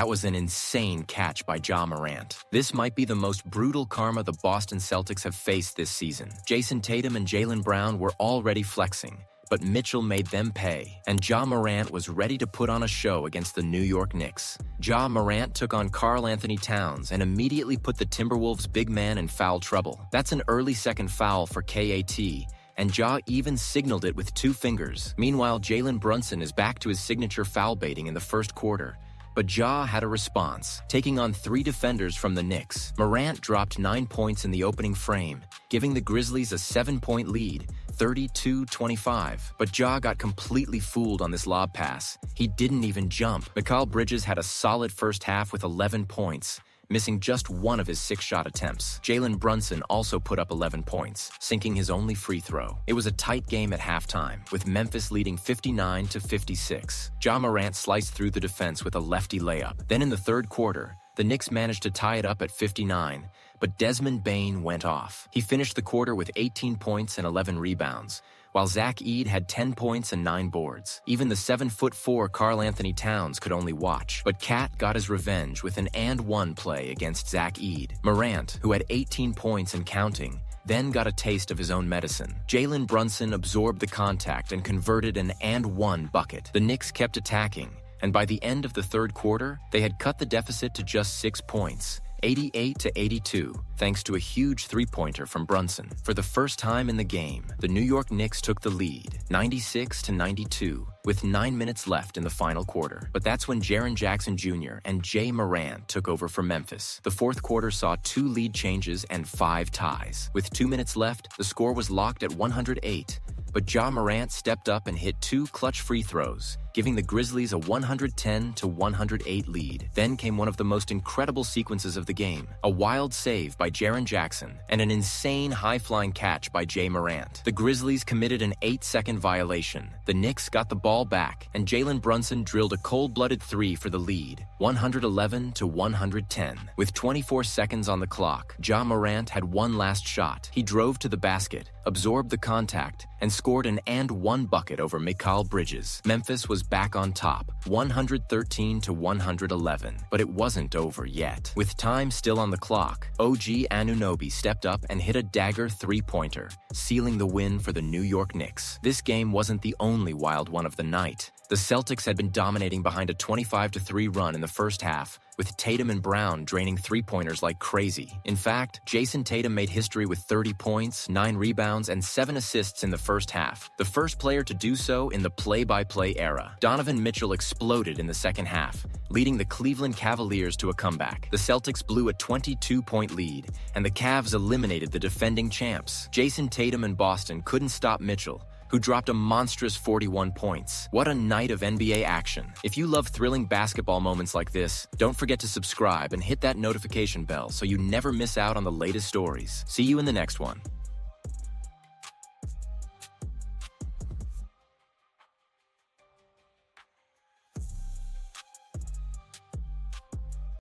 That was an insane catch by Ja Morant. This might be the most brutal karma the Boston Celtics have faced this season. Jason Tatum and Jalen Brown were already flexing, but Mitchell made them pay, and Ja Morant was ready to put on a show against the New York Knicks. Ja Morant took on Karl-Anthony Towns and immediately put the Timberwolves' big man in foul trouble. That's an early second foul for KAT, and Ja even signaled it with 2 fingers. Meanwhile, Jalen Brunson is back to his signature foul baiting in the first quarter. But Ja had a response, taking on 3 defenders from the Knicks. Morant dropped 9 points in the opening frame, giving the Grizzlies a 7-point lead, 32-25. But Ja got completely fooled on this lob pass. He didn't even jump. Mikal Bridges had a solid first half with 11 points, missing just 1 of his 6 shot attempts. Jalen Brunson also put up 11 points, sinking his only free throw. It was a tight game at halftime, with Memphis leading 59-56. Ja Morant sliced through the defense with a lefty layup. Then in the third quarter, the Knicks managed to tie it up at 59, but Desmond Bane went off. He finished the quarter with 18 points and 11 rebounds, while Zach Edey had 10 points and 9 boards. Even the 7'4" Karl-Anthony Towns could only watch. But Cat got his revenge with an and-one play against Zach Edey. Morant, who had 18 points and counting, then got a taste of his own medicine. Jalen Brunson absorbed the contact and converted an and-one bucket. The Knicks kept attacking, and by the end of the third quarter, they had cut the deficit to just 6 points. 88-82, thanks to a huge three-pointer from Brunson. For the first time in the game, the New York Knicks took the lead, 96-92, with 9 minutes left in the final quarter. But that's when Jaren Jackson Jr. and Ja Morant took over for Memphis. The fourth quarter saw 2 lead changes and 5 ties. With 2 minutes left, the score was locked at 108. But Ja Morant stepped up and hit 2 clutch free throws, giving the Grizzlies a 110-108 lead. Then came one of the most incredible sequences of the game, a wild save by Jaren Jackson and an insane high-flying catch by Ja Morant. The Grizzlies committed an 8-second violation. The Knicks got the ball back, and Jalen Brunson drilled a cold-blooded 3 for the lead, 111-110. With 24 seconds on the clock, Ja Morant had one last shot. He drove to the basket, absorbed the contact, and scored an and-one bucket over Mikal Bridges. Memphis was back on top, 113-111, but it wasn't over yet. With time still on the clock, OG Anunoby stepped up and hit a dagger 3-pointer, sealing the win for the New York Knicks. This game wasn't the only wild one of the night. The Celtics had been dominating behind a 25-3 run in the first half, with Tatum and Brown draining 3-pointers like crazy. In fact, Jason Tatum made history with 30 points, 9 rebounds, and 7 assists in the first half, the first player to do so in the play-by-play era. Donovan Mitchell exploded in the second half, leading the Cleveland Cavaliers to a comeback. The Celtics blew a 22-point lead, and the Cavs eliminated the defending champs. Jason Tatum and Boston couldn't stop Mitchell, who dropped a monstrous 41 points. What a night of NBA action. If you love thrilling basketball moments like this, don't forget to subscribe and hit that notification bell so you never miss out on the latest stories. See you in the next one.